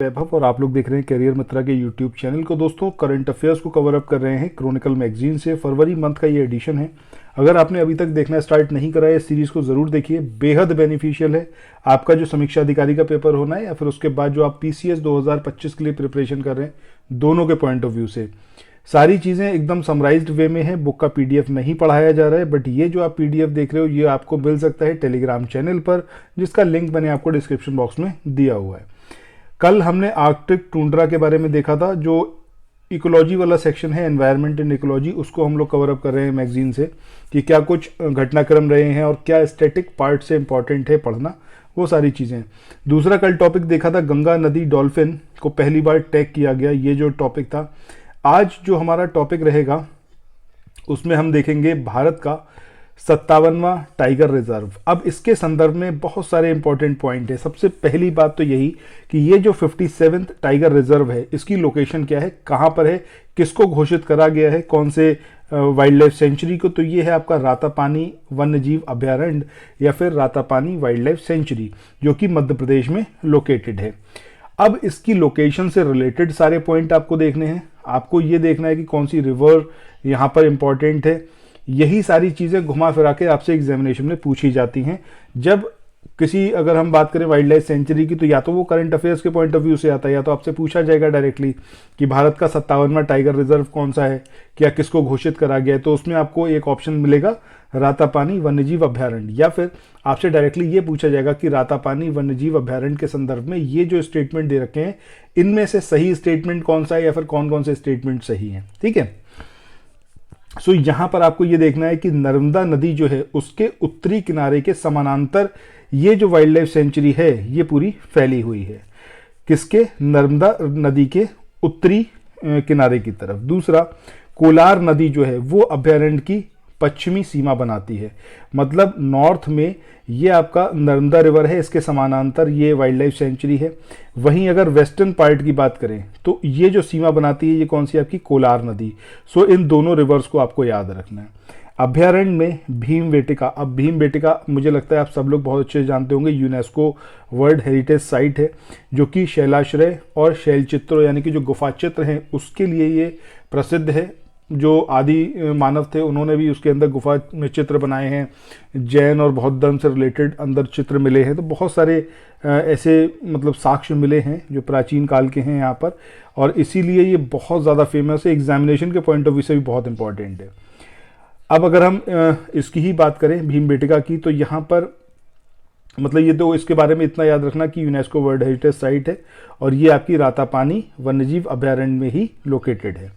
वैभव और आप लोग देख रहे हैं करियर मित्रा के यूट्यूब चैनल को। दोस्तों, करंट अफेयर्स को कवर अप कर रहे हैं क्रॉनिकल मैगजीन से। फरवरी मंथ का ये एडिशन है। अगर आपने अभी तक देखना स्टार्ट नहीं करा है इस सीरीज को जरूर देखिए, बेहद बेनिफिशियल है। आपका जो समीक्षा अधिकारी का पेपर होना है या फिर उसके बाद जो आप पीसीएस 2025 के लिए प्रिपरेशन कर रहे हैं, दोनों के पॉइंट ऑफ व्यू से सारी चीज़ें एकदम समराइज्ड वे में है। बुक का पीडीएफ नहीं पढ़ाया जा रहा है, बट ये जो आप पीडीएफ देख रहे हो ये आपको मिल सकता है टेलीग्राम चैनल पर, जिसका लिंक मैंने आपको डिस्क्रिप्शन बॉक्स में दिया हुआ है। कल हमने आर्कटिक टुंड्रा के बारे में देखा था। जो इकोलॉजी वाला सेक्शन है, एनवायरनमेंट एंड इकोलॉजी, उसको हम लोग कवर अप कर रहे हैं मैगजीन से कि क्या कुछ घटनाक्रम रहे हैं और क्या स्टैटिक पार्ट से इंपॉर्टेंट है पढ़ना, वो सारी चीज़ें। दूसरा कल टॉपिक देखा था, गंगा नदी डॉल्फिन को पहली बार टैग किया गया, ये जो टॉपिक था। आज जो हमारा टॉपिक रहेगा उसमें हम देखेंगे भारत का 57वां टाइगर रिजर्व। अब इसके संदर्भ में बहुत सारे इंपॉर्टेंट पॉइंट है। सबसे पहली बात तो यही कि ये जो 57th टाइगर रिजर्व है, इसकी लोकेशन क्या है, कहाँ पर है, किसको घोषित करा गया है, कौन से वाइल्ड लाइफ सेंचुरी को। तो ये है आपका रातापानी वन्यजीव अभयारण्य या फिर रातापानी वाइल्ड लाइफ सेंचुरी, जो कि मध्य प्रदेश में लोकेटेड है। अब इसकी लोकेशन से रिलेटेड सारे पॉइंट आपको देखने हैं। आपको ये देखना है कि कौन सी रिवर यहाँ पर इंपॉर्टेंट है। यही सारी चीज़ें घुमा फिरा के आपसे एग्जामिनेशन में पूछी जाती हैं। जब किसी, अगर हम बात करें वाइल्ड लाइफ सेंचुरी की, तो या तो वो करंट अफेयर्स के पॉइंट ऑफ व्यू से आता है, या तो आपसे पूछा जाएगा डायरेक्टली कि भारत का 57वां टाइगर रिजर्व कौन सा है, क्या किसको घोषित करा गया है। तो उसमें आपको एक ऑप्शन मिलेगा रातापानी वन्यजीव अभयारण्य, या फिर आपसे डायरेक्टली ये पूछा जाएगा कि रातापानी वन्यजीव अभयारण्य के संदर्भ में ये जो स्टेटमेंट दे रखे हैं, इनमें से सही स्टेटमेंट कौन सा है, या फिर कौन कौन से स्टेटमेंट सही हैं। ठीक है। सो यहां पर आपको ये देखना है कि नर्मदा नदी जो है उसके उत्तरी किनारे के समानांतर ये जो वाइल्ड लाइफ सेंचुरी है ये पूरी फैली हुई है। किसके? नर्मदा नदी के उत्तरी किनारे की तरफ। दूसरा, कोलार नदी जो है वो अभयारण्य की पश्चिमी सीमा बनाती है। मतलब नॉर्थ में ये आपका नर्मदा रिवर है, इसके समानांतर ये वाइल्ड लाइफ सेंचुरी है। वहीं अगर वेस्टर्न पार्ट की बात करें तो ये जो सीमा बनाती है ये कौन सी? आपकी कोलार नदी। सो इन दोनों रिवर्स को आपको याद रखना है। अभयारण्य में भीमबेटका, अब भीमबेटका मुझे लगता है आप सब लोग बहुत अच्छे जानते होंगे, यूनेस्को वर्ल्ड हेरिटेज साइट है, जो कि शैलाश्रय और शैलचित्रों यानी कि जो गुफा चित्र हैं उसके लिए ये प्रसिद्ध है। जो आदि मानव थे उन्होंने भी उसके अंदर गुफा में चित्र बनाए हैं। जैन और बौद्ध धर्म से रिलेटेड अंदर चित्र मिले हैं। तो बहुत सारे ऐसे मतलब साक्ष्य मिले हैं जो प्राचीन काल के हैं यहाँ पर, और इसीलिए ये बहुत ज़्यादा फेमस है। एग्जामिनेशन के पॉइंट ऑफ व्यू से भी बहुत इंपॉर्टेंट है। अब अगर हम इसकी ही बात करें भीमबेटका की, तो यहाँ पर मतलब ये तो इसके बारे में इतना याद रखना कि यूनेस्को वर्ल्ड हेरिटेज साइट है और ये आपकी रातापानी वन्यजीव अभयारण्य में ही लोकेटेड है।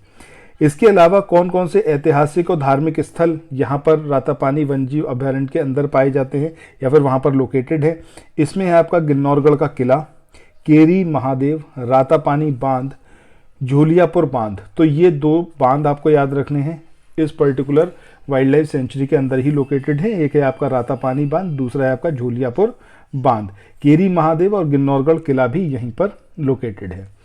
इसके अलावा कौन कौन से ऐतिहासिक और धार्मिक स्थल यहाँ पर रातापानी वन्यजीव अभयारण्य के अंदर पाए जाते हैं या फिर वहाँ पर लोकेटेड है? इसमें है आपका गिन्नौरगढ़ का किला, केरी महादेव, रातापानी बांध, झोलियापुर बांध। तो ये दो बांध आपको याद रखने हैं, इस पर्टिकुलर वाइल्ड लाइफ सेंचुरी के अंदर ही लोकेटेड है। एक है आपका रातापानी बांध, दूसरा है आपका झोलियापुर बांध। केरी महादेव और गिन्नौरगढ़ किला भी यहीं पर लोकेटेड है।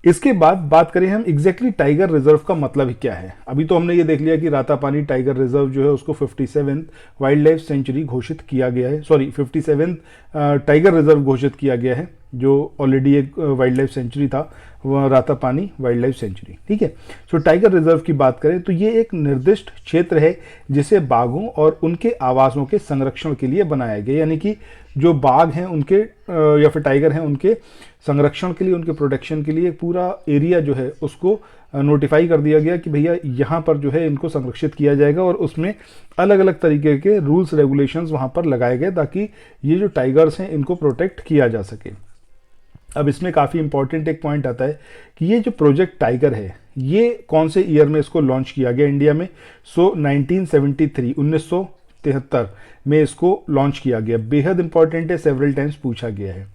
इसके बाद बात करें हम एग्जैक्टली टाइगर रिजर्व का मतलब क्या है। अभी तो हमने ये देख लिया कि रातापानी टाइगर रिजर्व जो है उसको 57th वाइल्ड लाइफ सेंचुरी घोषित किया गया है, 57th टाइगर रिजर्व घोषित किया गया है, जो ऑलरेडी एक वाइल्ड लाइफ सेंचुरी था, वह रातापानी वाइल्ड लाइफ सेंचुरी। ठीक है। सो टाइगर रिजर्व की बात करें तो ये एक निर्दिष्ट क्षेत्र है जिसे बाघों और उनके आवासों के संरक्षण के लिए बनाया गया। यानी कि जो बाघ हैं उनके या फिर टाइगर हैं उनके संरक्षण के लिए, उनके प्रोटेक्शन के लिए पूरा एरिया जो है उसको नोटिफाई कर दिया गया कि भैया यहाँ पर जो है इनको संरक्षित किया जाएगा, और उसमें अलग अलग तरीके के रूल्स रेगुलेशंस वहाँ पर लगाए गए ताकि ये जो टाइगर्स हैं इनको प्रोटेक्ट किया जा सके। अब इसमें काफ़ी इंपॉर्टेंट एक पॉइंट आता है कि ये जो प्रोजेक्ट टाइगर है ये कौन से ईयर में इसको लॉन्च किया गया इंडिया में। 1973 में इसको लॉन्च किया गया। बेहद इंपॉर्टेंट है, सेवरल टाइम्स पूछा गया है।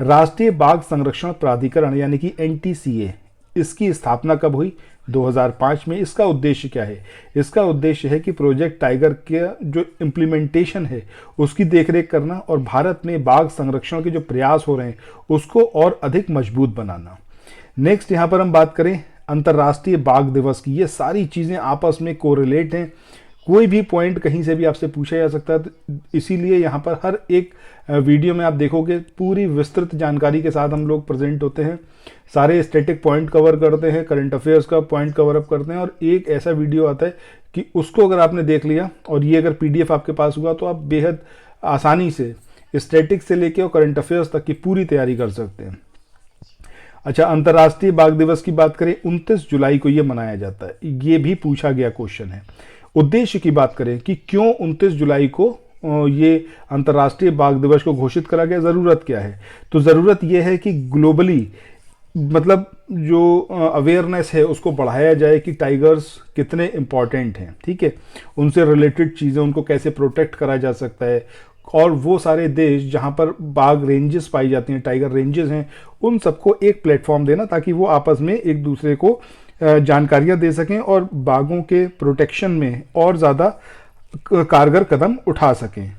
राष्ट्रीय बाघ संरक्षण प्राधिकरण यानी कि एनटीसीए, इसकी स्थापना कब हुई? 2005 में। इसका उद्देश्य क्या है? इसका उद्देश्य है कि प्रोजेक्ट टाइगर के जो इम्प्लीमेंटेशन है उसकी देखरेख करना और भारत में बाघ संरक्षण के जो प्रयास हो रहे हैं उसको और अधिक मजबूत बनाना। नेक्स्ट यहाँ पर हम बात करें अंतर्राष्ट्रीय बाघ दिवस की। ये सारी चीज़ें आपस में कोरिलेट हैं। कोई भी पॉइंट कहीं से भी आपसे पूछा जा सकता है, तो इसीलिए यहाँ पर हर एक वीडियो में आप देखोगे पूरी विस्तृत जानकारी के साथ हम लोग प्रेजेंट होते हैं, सारे स्टैटिक पॉइंट कवर करते हैं, करंट अफेयर्स का पॉइंट कवर अप करते हैं, और एक ऐसा वीडियो आता है कि उसको अगर आपने देख लिया और ये अगर PDF आपके पास हुआ तो आप बेहद आसानी से स्टैटिक से लेके और करंट अफेयर्स तक की पूरी तैयारी कर सकते हैं। अच्छा, अंतर्राष्ट्रीय बाघ दिवस की बात करें, 29 जुलाई को ये मनाया जाता है, ये भी पूछा गया क्वेश्चन है। उद्देश्य की बात करें कि क्यों 29 जुलाई को ये अंतर्राष्ट्रीय बाघ दिवस को घोषित करा गया, ज़रूरत क्या है, तो ज़रूरत ये है कि ग्लोबली मतलब जो अवेयरनेस है उसको बढ़ाया जाए कि टाइगर्स कितने इम्पॉर्टेंट हैं, ठीक है, उनसे रिलेटेड चीज़ें, उनको कैसे प्रोटेक्ट करा जा सकता है, और वो सारे देश जहाँ पर बाघ रेंजेस पाई जाती हैं, टाइगर रेंजेस हैं, उन सबको एक प्लेटफॉर्म देना ताकि वो आपस में एक दूसरे को जानकारियाँ दे सकें और बाघों के प्रोटेक्शन में और ज़्यादा कारगर कदम उठा सकें।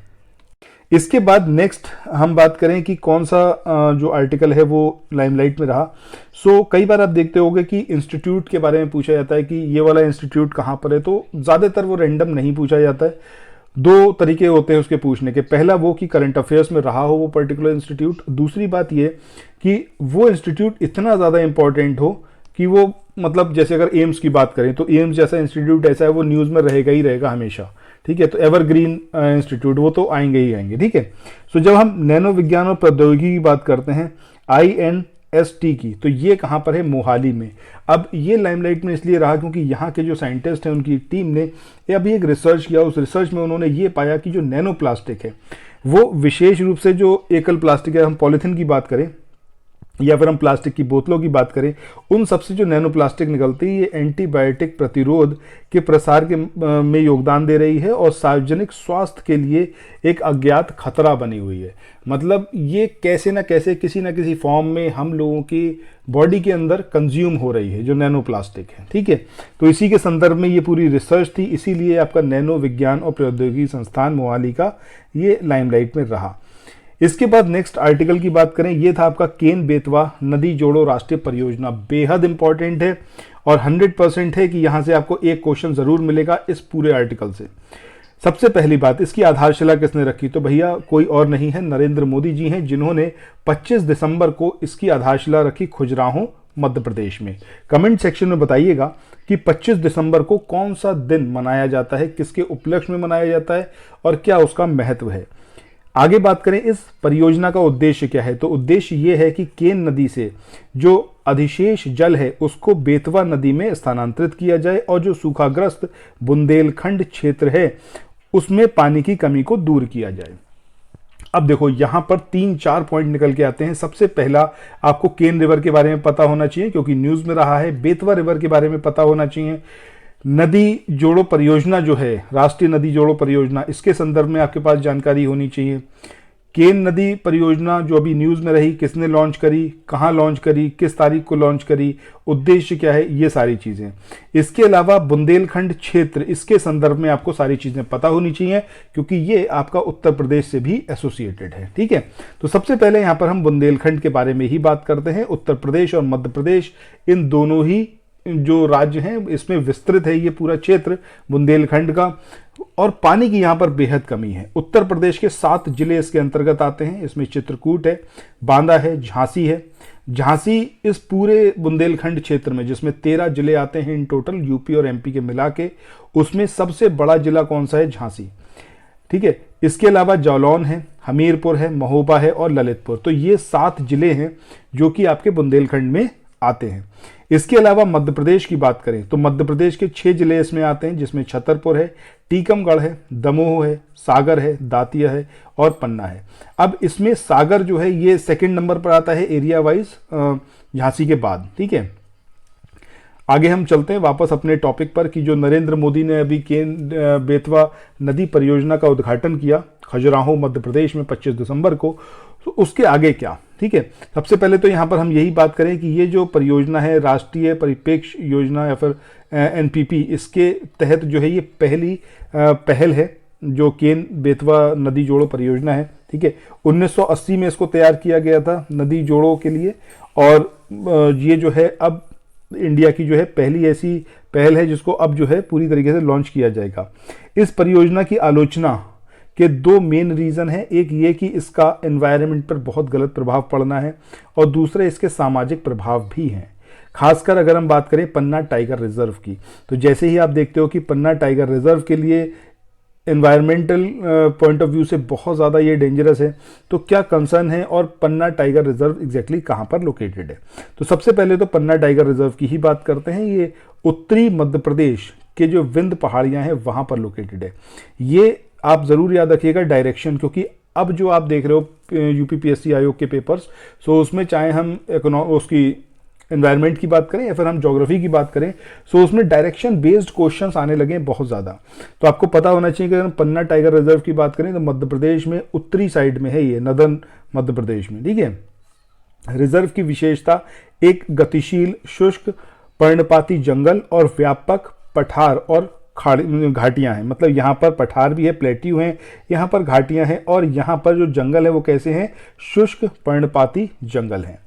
इसके बाद नेक्स्ट हम बात करें कि कौन सा जो आर्टिकल है वो लाइमलाइट में रहा। कई बार आप देखते होंगे कि इंस्टीट्यूट के बारे में पूछा जाता है कि ये वाला इंस्टीट्यूट कहाँ पर है, तो ज़्यादातर वो रैंडम नहीं पूछा जाता है। दो तरीके होते हैं उसके पूछने के, पहला वो कि करंट अफेयर्स में रहा हो वो पर्टिकुलर इंस्टीट्यूट, दूसरी बात ये कि वो इंस्टीट्यूट इतना ज़्यादा इंपॉर्टेंट हो कि वो मतलब जैसे अगर एम्स की बात करें तो एम्स जैसा इंस्टीट्यूट ऐसा है वो न्यूज़ में रहेगा ही रहेगा हमेशा, ठीक है, तो एवरग्रीन इंस्टीट्यूट वो तो आएंगे ही आएंगे, ठीक है। जब हम नैनो विज्ञान और प्रौद्योगिकी की बात करते हैं INST की, तो ये कहाँ पर है, मोहाली में। अब ये लाइमलाइट में इसलिए रहा क्योंकि यहाँ के जो साइंटिस्ट हैं उनकी टीम ने अभी एक रिसर्च किया, उस रिसर्च में उन्होंने ये पाया कि जो नैनो प्लास्टिक है वो विशेष रूप से जो एकल प्लास्टिक है, हम पॉलीथीन की बात करें या फिर हम प्लास्टिक की बोतलों की बात करें, उन सबसे जो नैनो प्लास्टिक निकलती है ये एंटीबायोटिक प्रतिरोध के प्रसार के में योगदान दे रही है और सार्वजनिक स्वास्थ्य के लिए एक अज्ञात खतरा बनी हुई है। मतलब ये कैसे ना कैसे किसी ना किसी फॉर्म में हम लोगों की बॉडी के अंदर कंज्यूम हो रही है जो नैनो प्लास्टिक है, ठीक है। तो इसी के संदर्भ में ये पूरी रिसर्च थी, इसीलिए आपका नैनो विज्ञान और प्रौद्योगिकी संस्थान मोहाली का ये लाइमलाइट में रहा। इसके बाद नेक्स्ट आर्टिकल की बात करें, ये था आपका केन बेतवा नदी जोड़ो राष्ट्रीय परियोजना, बेहद इंपॉर्टेंट है और 100% है कि यहां से आपको एक क्वेश्चन जरूर मिलेगा इस पूरे आर्टिकल से। सबसे पहली बात, इसकी आधारशिला किसने रखी, तो भैया कोई और नहीं है, नरेंद्र मोदी जी हैं, जिन्होंने 25 दिसंबर को इसकी आधारशिला रखी खुजराहो मध्य प्रदेश में। कमेंट सेक्शन में बताइएगा कि 25 दिसंबर को कौन सा दिन मनाया जाता है, किसके उपलक्ष्य में मनाया जाता है और क्या उसका महत्व है। आगे बात करें इस परियोजना का उद्देश्य क्या है, तो उद्देश्य ये है कि केन नदी से जो अधिशेष जल है उसको बेतवा नदी में स्थानांतरित किया जाए और जो सूखाग्रस्त बुंदेलखंड क्षेत्र है उसमें पानी की कमी को दूर किया जाए। अब देखो यहां पर 3-4 पॉइंट निकल के आते हैं। सबसे पहला, आपको केन रिवर के बारे में पता होना चाहिए क्योंकि न्यूज में रहा है। बेतवा रिवर के बारे में पता होना चाहिए। नदी जोड़ो परियोजना जो है, राष्ट्रीय नदी जोड़ो परियोजना, इसके संदर्भ में आपके पास जानकारी होनी चाहिए। केन नदी परियोजना जो अभी न्यूज़ में रही, किसने लॉन्च करी, कहाँ लॉन्च करी, किस तारीख को लॉन्च करी, उद्देश्य क्या है, ये सारी चीज़ें। इसके अलावा बुंदेलखंड क्षेत्र, इसके संदर्भ में आपको सारी चीज़ें पता होनी चाहिए क्योंकि ये आपका उत्तर प्रदेश से भी एसोसिएटेड है, ठीक है। तो सबसे पहले यहाँ पर हम बुंदेलखंड के बारे में ही बात करते हैं। उत्तर प्रदेश और मध्य प्रदेश, इन दोनों ही जो राज्य हैं इसमें विस्तृत है ये पूरा क्षेत्र बुंदेलखंड का, और पानी की यहाँ पर बेहद कमी है। उत्तर प्रदेश के 7 जिले इसके अंतर्गत आते हैं। इसमें चित्रकूट है, बांदा है, झांसी है। झांसी इस पूरे बुंदेलखंड क्षेत्र में, जिसमें 13 जिले आते हैं इन टोटल, यूपी और एमपी के मिला के, उसमें सबसे बड़ा जिला कौन सा है, झांसी, ठीक है। इसके अलावा जालौन है, हमीरपुर है, महोबा है और ललितपुर। तो ये 7 जिले हैं जो कि आपके बुंदेलखंड में आते हैं। इसके अलावा मध्य प्रदेश की बात करें तो मध्य प्रदेश के 6 जिले इसमें आते हैं, जिसमें छतरपुर है, टीकमगढ़ है, दमोह है, सागर है, दातिया है और पन्ना है। अब इसमें सागर जो है ये सेकंड नंबर पर आता है एरिया वाइज झांसी के बाद, ठीक है। आगे हम चलते हैं वापस अपने टॉपिक पर कि जो नरेंद्र मोदी ने अभी केन बेतवा नदी परियोजना का उद्घाटन किया खजुराहो मध्य प्रदेश में 25 दिसंबर को, तो उसके आगे क्या, ठीक है। सबसे पहले तो यहाँ पर हम यही बात करें कि ये जो परियोजना है राष्ट्रीय परिप्रेक्ष्य योजना या फिर NPP, इसके तहत जो है ये पहली पहल है जो केन बेतवा नदी जोड़ो परियोजना है, ठीक है। 1980 में इसको तैयार किया गया था नदी जोड़ो के लिए, और ये जो है अब इंडिया की जो है पहली ऐसी पहल है जिसको अब जो है पूरी तरीके से लॉन्च किया जाएगा। इस परियोजना की आलोचना के दो मेन रीज़न हैं, एक ये कि इसका एनवायरनमेंट पर बहुत गलत प्रभाव पड़ना है और दूसरे इसके सामाजिक प्रभाव भी हैं। खासकर अगर हम बात करें पन्ना टाइगर रिजर्व की, तो जैसे ही आप देखते हो कि पन्ना टाइगर रिजर्व के लिए एनवायरमेंटल पॉइंट ऑफ व्यू से बहुत ज़्यादा ये डेंजरस है, तो क्या कंसर्न है और पन्ना टाइगर रिजर्व एग्जैक्टली कहाँ पर लोकेटेड है। तो सबसे पहले तो पन्ना टाइगर रिजर्व की ही बात करते हैं। ये उत्तरी मध्य प्रदेश के जो विंध्य पहाड़ियाँ हैं वहाँ पर लोकेटेड है। ये आप ज़रूर याद रखिएगा डायरेक्शन, क्योंकि अब जो आप देख रहे हो यूपीपीएससी आयोग के पेपर्स, सो उसमें चाहे हम उसकी एनवायरनमेंट की बात करें या फिर हम ज्योग्राफी की बात करें, सो उसमें डायरेक्शन बेस्ड क्वेश्चंस आने लगे हैं बहुत ज़्यादा। तो आपको पता होना चाहिए कि अगर हम पन्ना टाइगर रिजर्व की बात करें तो मध्य प्रदेश में उत्तरी साइड में है, ये नदर्न मध्य प्रदेश में, ठीक है। रिजर्व की विशेषता एक गतिशील शुष्क पर्णपाती जंगल और व्यापक पठार और घाटियां हैं। मतलब यहाँ पर पठार भी है, प्लेट्यू हैं, यहाँ पर घाटियां हैं और यहाँ पर जो जंगल है वो कैसे हैं, शुष्क पर्णपाती जंगल हैं।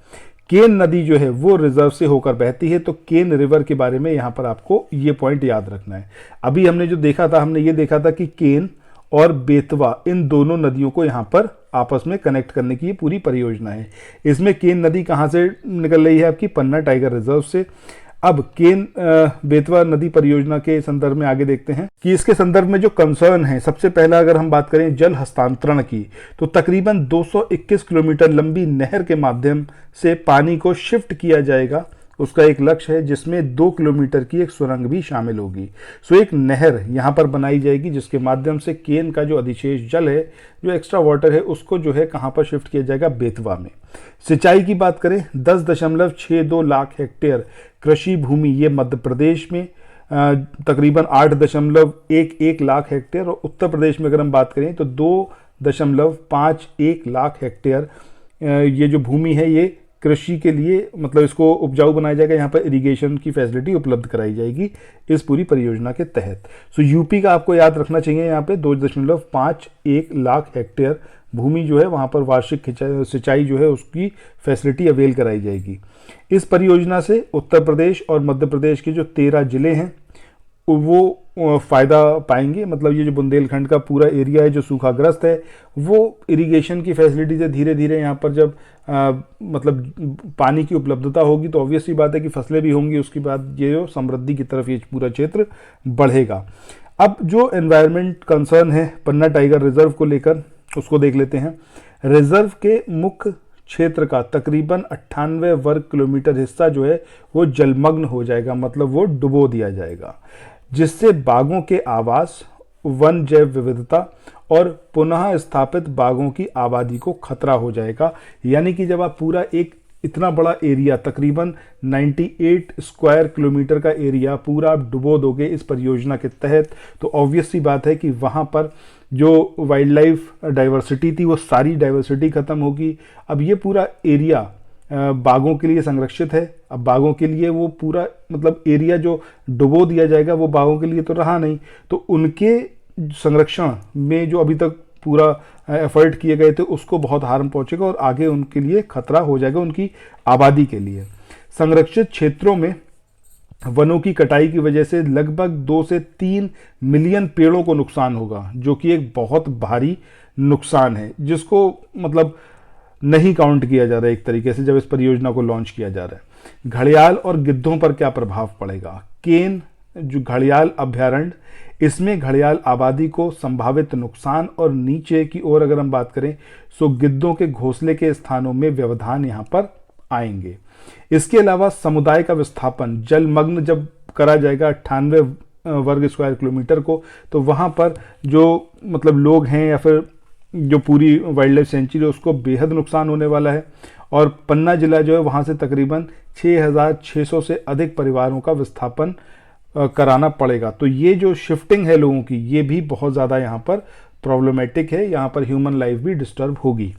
केन नदी जो है वो रिजर्व से होकर बहती है, तो केन रिवर के बारे में यहाँ पर आपको ये पॉइंट याद रखना है। अभी हमने जो देखा था, हमने ये देखा था कि केन और बेतवा इन दोनों नदियों को यहाँ पर आपस में कनेक्ट करने की ये पूरी परियोजना है। इसमें केन नदी कहाँ से निकल रही है, आपकी पन्ना टाइगर रिजर्व से। अब केन बेतवा नदी परियोजना के संदर्भ में आगे देखते हैं कि इसके संदर्भ में जो कंसर्न है, सबसे पहला अगर हम बात करें जल हस्तांतरण की, तो तकरीबन 221 किलोमीटर लंबी नहर के माध्यम से पानी को शिफ्ट किया जाएगा। उसका एक लक्ष्य है जिसमें 2 किलोमीटर की एक सुरंग भी शामिल होगी। सो एक नहर यहाँ पर बनाई जाएगी जिसके माध्यम से केन का जो अधिशेष जल है, जो एक्स्ट्रा वाटर है, उसको जो है कहाँ पर शिफ्ट किया जाएगा, बेतवा में। सिंचाई की बात करें 10.62 लाख हेक्टेयर कृषि भूमि ये मध्य प्रदेश में, तकरीबन 8.11 लाख हेक्टेयर, और उत्तर प्रदेश में अगर हम बात करें तो 2.51 लाख हेक्टेयर ये जो भूमि है ये कृषि के लिए, मतलब इसको उपजाऊ बनाया जाएगा। यहाँ पर इरिगेशन की फैसिलिटी उपलब्ध कराई जाएगी इस पूरी परियोजना के तहत। सो यूपी का आपको याद रखना चाहिए, यहाँ पे 2.51 लाख हेक्टेयर भूमि जो है वहाँ पर वार्षिक सिंचाई जो है उसकी फैसिलिटी अवेल कराई जाएगी। इस परियोजना से उत्तर प्रदेश और मध्य प्रदेश के जो 13 जिले हैं वो फ़ायदा पाएंगे। मतलब ये जो बुंदेलखंड का पूरा एरिया है जो सूखाग्रस्त है, वो इरिगेशन की फैसिलिटी से धीरे धीरे यहाँ पर जब मतलब पानी की उपलब्धता होगी तो ऑब्वियस सी बात है कि फसलें भी होंगी, उसके बाद ये जो समृद्धि की तरफ ये पूरा क्षेत्र बढ़ेगा। अब जो एनवायरनमेंट कंसर्न है पन्ना टाइगर रिजर्व को लेकर, उसको देख लेते हैं। रिजर्व के मुख्य क्षेत्र का तकरीबन 98 वर्ग किलोमीटर हिस्सा जो है वो जलमग्न हो जाएगा, मतलब वो डुबो दिया जाएगा, जिससे बाघों के आवास, वन जैव विविधता और पुनः स्थापित बाघों की आबादी को खतरा हो जाएगा। यानी कि जब आप पूरा एक इतना बड़ा एरिया, तकरीबन 98 स्क्वायर किलोमीटर का एरिया पूरा आप डुबो दोगे इस परियोजना के तहत, तो ऑब्वियस सी बात है कि वहाँ पर जो वाइल्ड लाइफ डाइवर्सिटी थी वो सारी डाइवर्सिटी खत्म होगी। अब ये पूरा एरिया बाघों के लिए संरक्षित है। अब बाघों के लिए वो पूरा मतलब एरिया जो डुबो दिया जाएगा वो बाघों के लिए तो रहा नहीं, तो उनके संरक्षण में जो अभी तक पूरा एफर्ट किए गए थे उसको बहुत हार्म पहुंचेगा और आगे उनके लिए खतरा हो जाएगा उनकी आबादी के लिए। संरक्षित क्षेत्रों में वनों की कटाई की वजह से लगभग 2 से 3 मिलियन पेड़ों को नुकसान होगा, जो कि एक बहुत भारी नुकसान है जिसको मतलब नहीं काउंट किया जा रहा है एक तरीके से जब इस परियोजना को लॉन्च किया जा रहा है। घड़ियाल और गिद्धों पर क्या प्रभाव पड़ेगा? केन जो घड़ियाल अभ्यारण्य, इसमें घड़ियाल आबादी को संभावित नुकसान, और नीचे की ओर अगर हम बात करें तो गिद्धों के घोंसले के स्थानों में व्यवधान यहाँ पर आएंगे। इसके अलावा समुदाय का विस्थापन, जलमग्न जब करा जाएगा 98 वर्ग स्क्वायर किलोमीटर को, तो वहाँ पर जो मतलब लोग हैं या फिर जो पूरी वाइल्ड लाइफ सेंचुरी है उसको बेहद नुकसान होने वाला है। और पन्ना जिला जो है वहाँ से तकरीबन 6600 से अधिक परिवारों का विस्थापन कराना पड़ेगा। तो ये जो शिफ्टिंग है लोगों की, ये भी बहुत ज़्यादा यहाँ पर प्रॉब्लमेटिक है, यहाँ पर ह्यूमन लाइफ भी डिस्टर्ब होगी।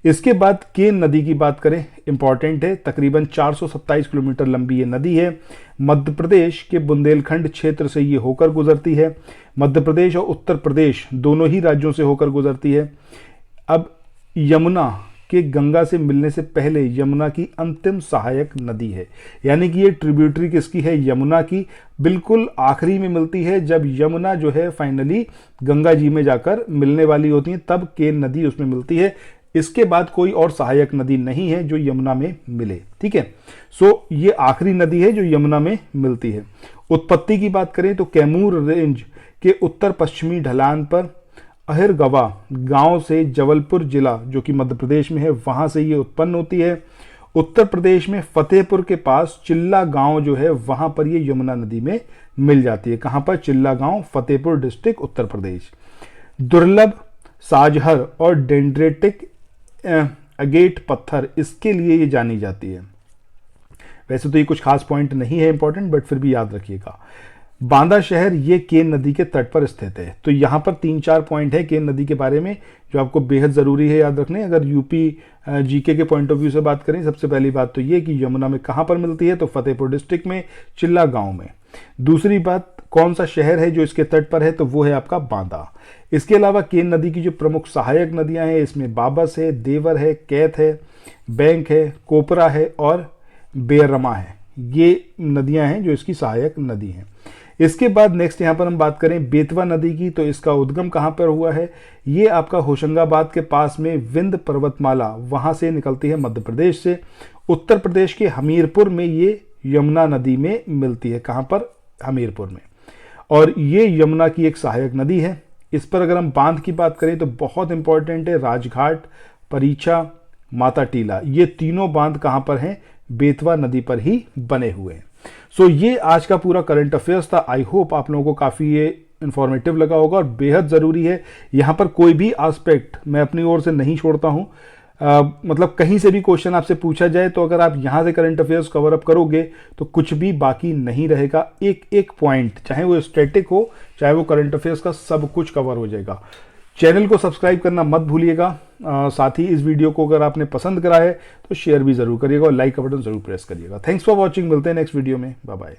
इसके बाद केन नदी की बात करें, इंपॉर्टेंट है, तकरीबन 427 किलोमीटर लंबी ये नदी है। मध्य प्रदेश के बुंदेलखंड क्षेत्र से ये होकर गुजरती है। मध्य प्रदेश और उत्तर प्रदेश दोनों ही राज्यों से होकर गुजरती है। अब यमुना कि गंगा से मिलने से पहले यमुना की अंतिम सहायक नदी है। यानी कि ये ट्रिब्यूटरी किसकी है? यमुना की। बिल्कुल आखिरी में मिलती है जब यमुना जो है फाइनली गंगा जी में जाकर मिलने वाली होती है, तब केन नदी उसमें मिलती है। इसके बाद कोई और सहायक नदी नहीं है जो यमुना में मिले। ठीक है, सो ये आखिरी नदी है जो यमुना में मिलती है। उत्पत्ति की बात करें तो कैमूर रेंज के उत्तर पश्चिमी ढलान पर अहिरगवा गांव से जबलपुर जिला जो कि मध्य प्रदेश में है, वहां से ये उत्पन्न होती है। उत्तर प्रदेश में फतेहपुर के पास चिल्ला गांव जो है वहां पर ये यमुना नदी में मिल जाती है। कहां पर? चिल्ला गांव, फतेहपुर डिस्ट्रिक्ट, उत्तर प्रदेश। दुर्लभ साजहर और डेंड्रेटिक अगेट पत्थर, इसके लिए ये जानी जाती है। वैसे तो ये कुछ खास पॉइंट नहीं है इंपॉर्टेंट, बट फिर भी याद रखिएगा। बांदा शहर ये केन नदी के तट पर स्थित है। तो यहाँ पर 3-4 पॉइंट है केन नदी के बारे में जो आपको बेहद ज़रूरी है याद रखने। अगर यूपी जीके के पॉइंट ऑफ व्यू से बात करें, सबसे पहली बात तो ये कि यमुना में कहाँ पर मिलती है, तो फतेहपुर डिस्ट्रिक्ट में, चिल्ला गांव में। दूसरी बात, कौन सा शहर है जो इसके तट पर है, तो वो है आपका बांदा। इसके अलावा केन नदी की जो प्रमुख सहायक नदियाँ हैं, इसमें बाबस है, देवर है, कैथ है, बैंक है, कोपरा है और बेरमा है। ये नदियाँ हैं जो इसकी सहायक नदी हैं। इसके बाद नेक्स्ट यहाँ पर हम बात करें बेतवा नदी की, तो इसका उद्गम कहाँ पर हुआ है? ये आपका होशंगाबाद के पास में विंध्य पर्वतमाला, वहाँ से निकलती है मध्य प्रदेश से। उत्तर प्रदेश के हमीरपुर में ये यमुना नदी में मिलती है। कहाँ पर? हमीरपुर में। और ये यमुना की एक सहायक नदी है। इस पर अगर हम बांध की बात करें तो बहुत इंपॉर्टेंट है, राजघाट, परीछा, माता टीला, ये तीनों बांध कहाँ पर हैं? बेतवा नदी पर ही बने हुए हैं। सो ये आज का पूरा करंट अफेयर्स था। आई होप आप लोगों को काफ़ी ये इन्फॉर्मेटिव लगा होगा और बेहद ज़रूरी है। यहाँ पर कोई भी एस्पेक्ट मैं अपनी ओर से नहीं छोड़ता हूँ। मतलब कहीं से भी क्वेश्चन आपसे पूछा जाए तो अगर आप यहाँ से करंट अफेयर्स कवर अप करोगे तो कुछ भी बाकी नहीं रहेगा। एक एक पॉइंट, चाहे वो स्टैटिक हो चाहे वो करंट अफेयर्स का, सब कुछ कवर हो जाएगा। चैनल को सब्सक्राइब करना मत भूलिएगा। साथ ही इस वीडियो को अगर आपने पसंद करा है तो शेयर भी ज़रूर करिएगा और लाइक का बटन ज़रूर प्रेस करिएगा। Thanks for watching. मिलते हैं नेक्स्ट वीडियो में। Bye bye.